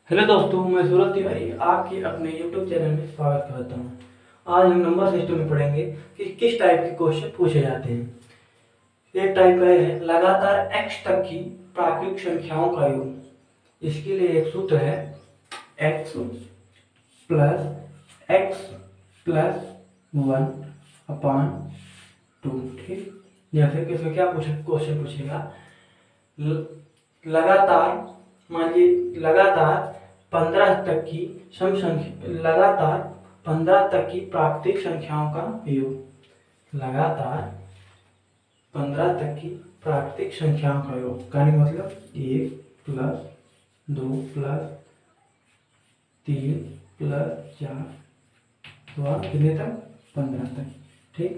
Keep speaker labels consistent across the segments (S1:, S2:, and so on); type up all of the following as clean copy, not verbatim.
S1: Hello दोस्तों, मैं सूरज तिवारी आपके अपने यूट्यूब चैनल में स्वागत करता हूँ। आज हम नंबर सिस्टम में पढ़ेंगे कि किस टाइप के क्वेश्चन पूछे जाते हैं। एक टाइप का है लगातार x तक की प्राकृतिक संख्याओं का योग। इसके लिए एक सूत्र है x प्लस एक्स प्लस 1/2। ठीक, जैसे कि इसमें क्या क्वेश्चन पूछेगा, लगातार मान लीजिए लगातार 15 तक की सम संख्या, लगातार 15 तक की प्राकृतिक संख्याओं का योग। लगातार 15 तक की प्राकृतिक संख्याओं का योग का मतलब 1 प्लस 2 प्लस 3 प्लस 4 तो कितने तक 15 तक। ठीक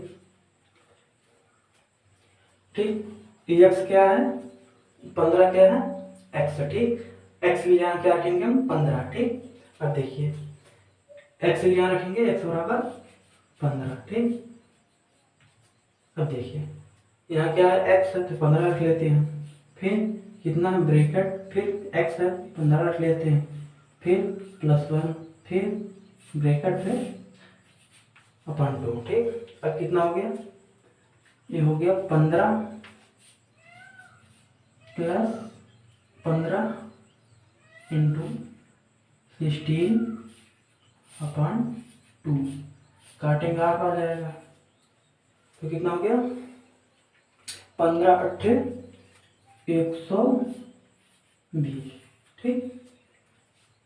S1: ठीक, एक्स क्या है, 15 क्या है एक्स। ठीक, एक्स के लिए यहाँ क्या रखेंगे हम 15। ठीक, अब देखिए एक्स के लिए यहाँ रखेंगे एक्स बराबर 15। ठीक, अब देखिए यहाँ क्या है एक्स है तो 15 रख लेते हैं, फिर कितना है ब्रैकेट, फिर एक्स है 15 रख लेते हैं, फिर +1, फिर ब्रैकेट, फिर अपन 2। ठीक, अब कितना हो गया, ये हो गया 15 + 15 × 16/2 काटेंगे आप आ जाएगा तो कितना हो गया 15 × 8 = 120। ठीक,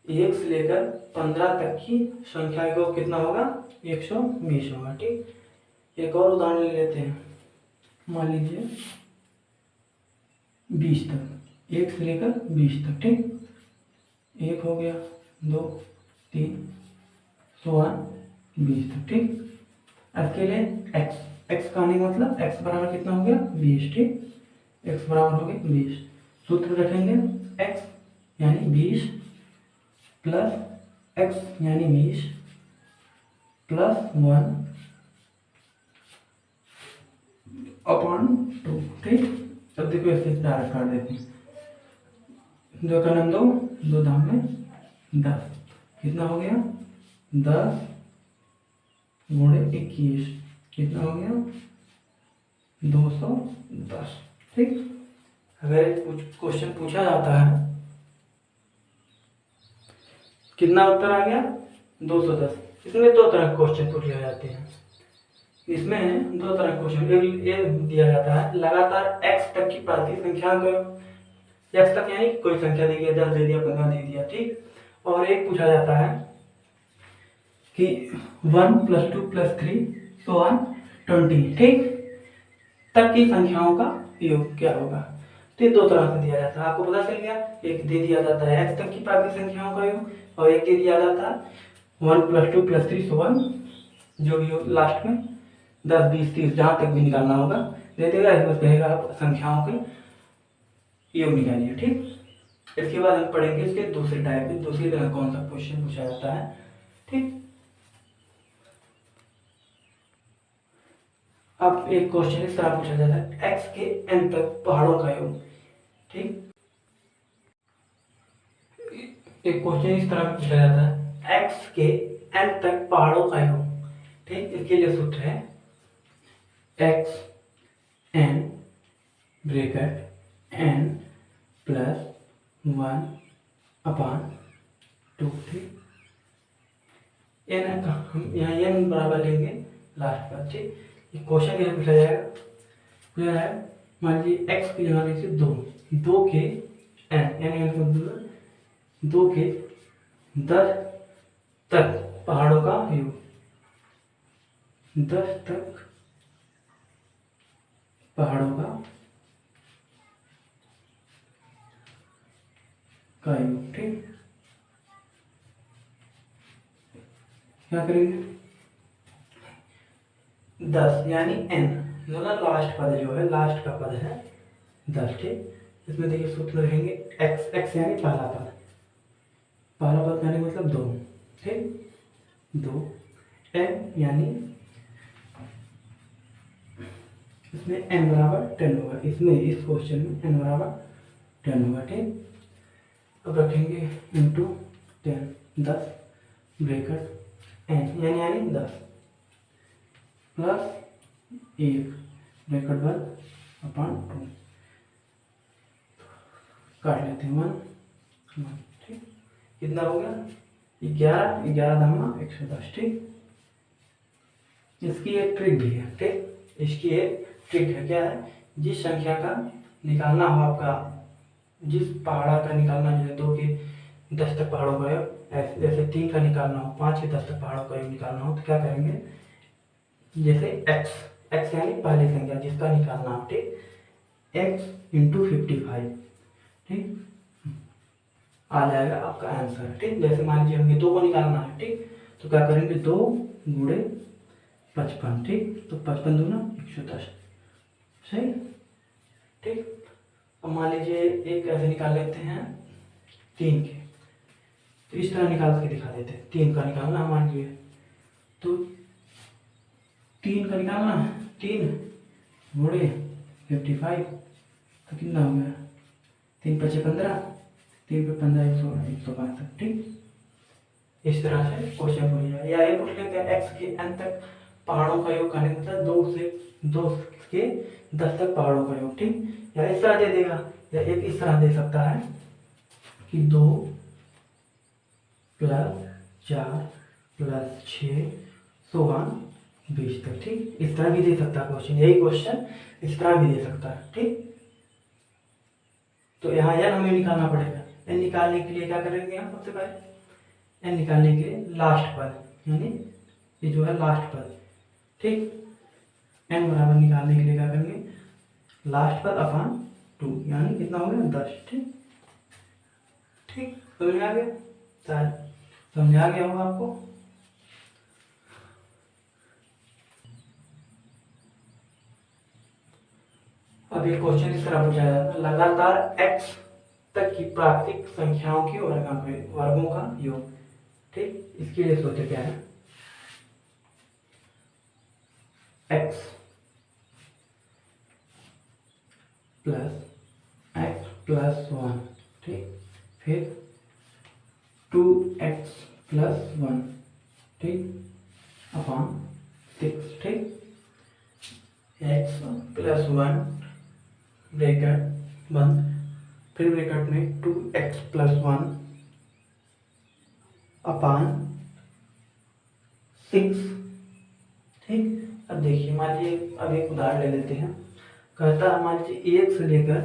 S1: 1 से लेकर 15 तक की संख्या को कितना होगा 120 होगा। ठीक, एक और उदाहरण ले लेते हैं, मान लीजिए 20 तक, 1 से लेकर 20 तक। ठीक, 1 हो गया, 2 3 20 तक। ठीक, इसके लिए x का नहीं मतलब x बराबर कितना हो गया 20। ठीक, x बराबर हो गया 20। सूत्र रखेंगे x यानी 20 प्लस x यानी 20 + 1/2। ठीक, अब देखो ऐसे डायरेक्ट काट देते हैं, 2 का नाम 2, 2 दाम में 10, कितना हो गया 10 × 21 कितना हो गया 210। ठीक, अगर क्वेश्चन पूछा जाता है कितना उत्तर आ गया 210, इसमें दो तरह के क्वेश्चन पूछे जाते हैं। इसमें दो तरह के क्वेश्चन, ये दिया जाता है लगातार x तक की प्राकृतिक संख्या को, x तक यानी कोई संख्या दी गई, 10 दे दिया 15 दे दिया। ठीक, और एक पूछा जाता है कि 1 + 2 + 3 = 20। ठीक, तक की संख्याओं का योग क्या होगा। तो ये दो तरह से दिया जाता है, आपको पता चल गया। एक दे दिया जाता है x तक की प्राकृतिक संख्याओं का योग, और एक दे दिया जाता है 1 + 2 + 3 जो भी हो लास्ट में 10 20 30 जहाँ तक भी निकालना होगा दे देगा, इस बार कहेगा आप संख्याओं के योग निकालिए। ठीक, इसके बाद हम पढ़ेंगे इसके दूसरे टाइप में, दूसरी तरह कौन सा क्वेश्चन पूछा जाता है। ठीक, अब एक क्वेश्चन इस तरह पूछा जाता है x के n तक पहाड़ों का योग। ठीक, एक क्वेश्चन इस तरह पूछा जाता है x के n तक पहाड़ों का योग। ठीक, इसके लिए सूत्र है x n ब्रैकेट n + 1/2। ठीक, n का हम यहाँ n बराबर लेंगे लास्ट पर। ठीक, क्वेश्चन कैसे पूछा जाएगा, पूछा है मान लीजिए x की जगह लिखिए 2 के n 2 के 10 तक पहाड़ों का योग, 10 तक पहाड़ों का योग। ठीक, क्या करेंगे 10 यानी n मतलब लास्ट पद जो है, लास्ट का पद है 10। ठीक, इसमें देखिए सूत्र रहेंगे x यानी पहला पद, पहला पद यानी मतलब 2। ठीक, 2 n यानी इसमें n बराबर 10 होगा, इसमें इस क्वेश्चन में n बराबर 10 होगा। ठीक, अब रखेंगे इंटू 10, 10 ब्रैकेट एन यानी 10 प्लस 1 ब्रैकेट बंद अपॉन 2, काट लेते हैं 1, ठीक। कितना हो गया 11, 11 धामा 110, ठीक। इसकी एक ट्रिक भी है, ठीक। इसकी एक ट्रिक है, क्या है, जिस संख्या का निकालना हो आपका, जिस पहाड़ा का निकालना, जैसे 2 के 10 तक पहाड़ों का योग, जैसे 3 का निकालना हो, 5 के 10 तक पहाड़ों का योग निकालना हो, तो क्या करेंगे, जैसे x यानी पहली संख्या जिसका निकालना हो, ठीक, x इंटू 55, ठीक, आ जाएगा आपका आंसर, ठीक। जैसे मान लीजिए हमें 2 को निकालना है, ठीक, तो क्या करेंगे 2 गुणे 55, ठीक, तो 55 दूना 110, सही, ठीक। अब मान लीजिए एक ऐसे निकाल लेते हैं 3 के, तो इस तरह निकाल के दिखा देते हैं। 3 का निकालना मान लीजिए, तो 3 का निकालना है, 3 गुणे 55, तो कितना हो गया, 3 × 5 = 15, 3 × 15 = 165, ठीक। इस तरह से क्वेश्चन हो जाए, या ये पूछ लेते हैं x के n तक पहाड़ों का योग करने मतलब 2 के 10 तक पहाड़ों का योग, ठीक। या इस तरह दे देगा, या एक इस तरह दे सकता है कि 2 + 4 + 6 = 20 तक, ठीक। इस तरह भी दे सकता है क्वेश्चन, यही क्वेश्चन इस तरह भी दे सकता है, ठीक। तो यहाँ n हमें निकालना पड़ेगा। n निकालने के लिए क्या करेंगे हम, सबसे पहले n निकालने के लिए लास्ट पद, यानी ये जो है लास्ट पद, ठीक। n बराबर निकालने के लिए क्या करेंगे, लास्ट पद अपॉन 2, यानी कितना हो गया 10, ठीक, ठीक। समझ में आ गया, शायद समझ आ गया होगा आपको। अब ये क्वेश्चन इस तरह पूछा जाता है, लगातार x तक की प्राकृतिक संख्याओं के वर्गों का योग, ठीक। इसके लिए सोचे क्या है, x + 1, ठीक, फिर 2x + 1, ठीक, अपॉन 6, ठीक। x + 1 ब्रैकेट बंद, फिर ब्रैकेट में 2x + 1 अपॉन 6, ठीक। अब देखिए, मान लीजिए अब एक उदाहरण ले लेते हैं। कहता है मान लीजिए 1 से लेकर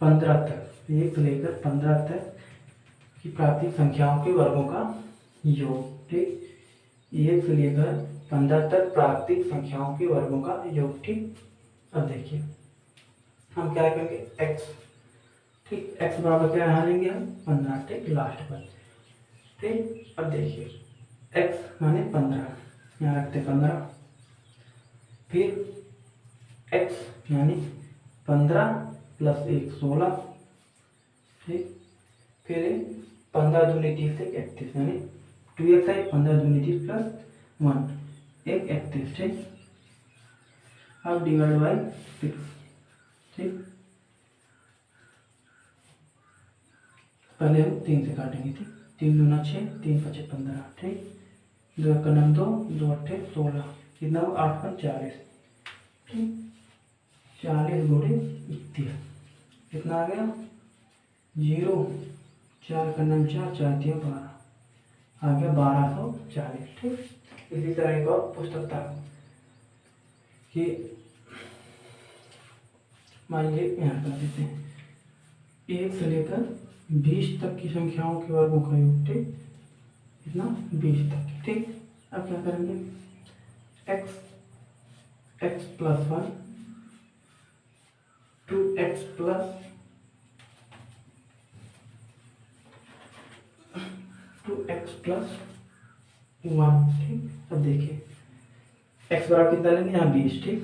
S1: 15 तक, 1 से लेकर 15 तक की प्राकृतिक संख्याओं के वर्गों का योग, ठीक। 1 से लेकर 15 तक प्राकृतिक संख्याओं के वर्गों का योग, ठीक। अब देखिए हम क्या करेंगे, x, ठीक, x बराबर क्या यहाँ लेंगे हम 15, ठीक, लास्ट पर, ठीक। अब देखिए x माने 15, यहाँ रखते 15, फिर x यानी 15 + 1 16, ठीक, फिर 15 दूनी 30 से 31, यानी 2x है, 15 दूनी 30 + 1 एक 31, ठीक। अब डिवाइड बाय 6, ठीक। पहले हम 3 से काटेंगे, ठीक, 3 दूना 6, 3 × 5 = 15, ठीक, 2 × 9 2, 2 × 8 16, कितना हो 8 × 40, ठीक, 40 × 31 कितना आ गया 0, 4 × 9 4, 4 × 3 12, आ गया 1240, ठीक। इसी तरह एक और पूछ सकता है कि मान लीजिए यहाँ कर देते हैं 1 से लेकर 20 तक की संख्याओं के वर्गों का योग, ठीक, कितना 20 तक, ठीक। अब क्या करेंगे, x + 1 2x + 1, ठीक। अब देखिए x बराबर कितना लेंगे, यहाँ 20, ठीक,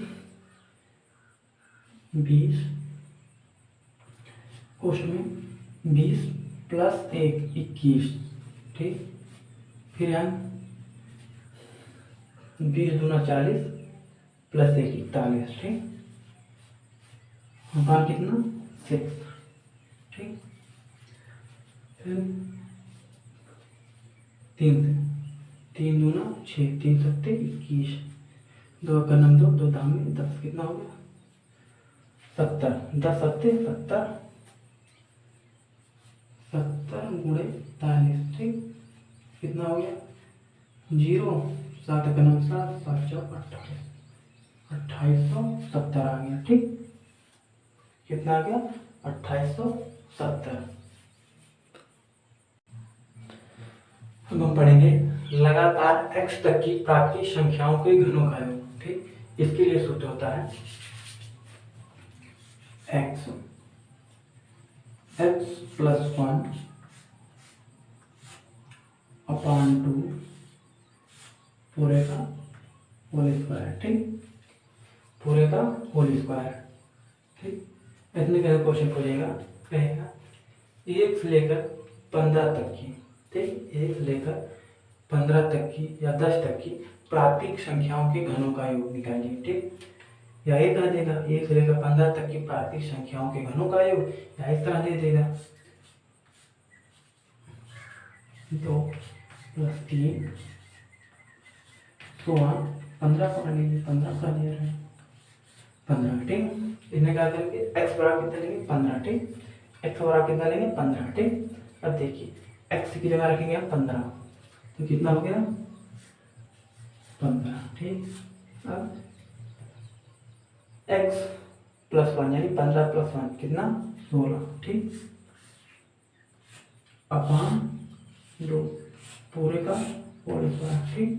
S1: 20 क्वेश्चन में 20 + 1 21, ठीक, फिर यहाँ 20 दूना 40 + 1 41, ठीक, मान कितना 6, ठीक। फिर 3 3 दूना 6, 3 सत्ते 21, 2 का नम 2, 2 दाम में 10, कितना हो गया 70, 10 सत्ते 70, 70 गुणे 43, ठीक, कितना हो गया 0, 7 का नम 7, 7 चौक 28, 2870 आ गया, ठीक, कितना आ गया 2870। अब हम पढ़ेंगे लगातार x तक की प्राकृतिक संख्याओं के घनों का योग, ठीक। इसके लिए सूत्र होता है x + 1 अपान 2 पूरे का होल स्क्वायर, ठीक, पूरे का होल स्क्वायर, ठीक। इसमें क्या क्वेश्चन पूछेगा, कहेगा 1 से लेकर 15 तक की, ठीक, 1 से लेकर 15 तक की या 10 तक की प्राकृतिक संख्याओं के घनों का योग निकालिए, ठीक। या ये कह देगा 1 से लेकर 15 तक की प्राकृतिक संख्याओं के घनों का योग, या इस तरह दे देगा 2 + 3 15 पकड़ लीजिए, 15 कर दिया है 15, ठीक। इन्हें क्या करेंगे x बराबर कितना लेंगे 15, ठीक, x बराबर कितना लेंगे 15, ठीक। अब देखिए x की जगह रखेंगे हम 15, तो कितना हो गया 15, ठीक। अब x + 1 यानी 15 + 1 कितना 16, ठीक, अपान 2 पूरे का होल स्क्वायर, ठीक।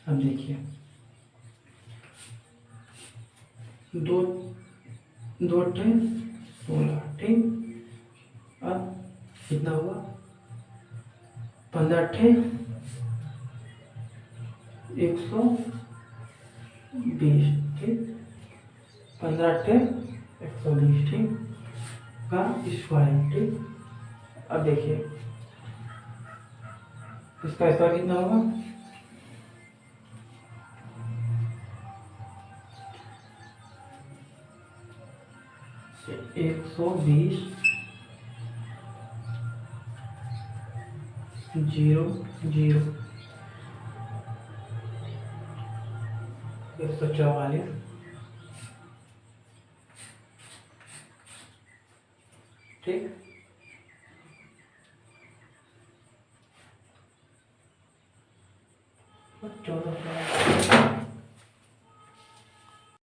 S1: अब देखिए 2 2 16, ठीक। अब कितना हुआ 15 120, ठीक, 15 120, ठीक, का स्क्वायर, ठीक। अब देखिए इसका स्क्वायर कितना होगा 120 0 0 144, ठीक।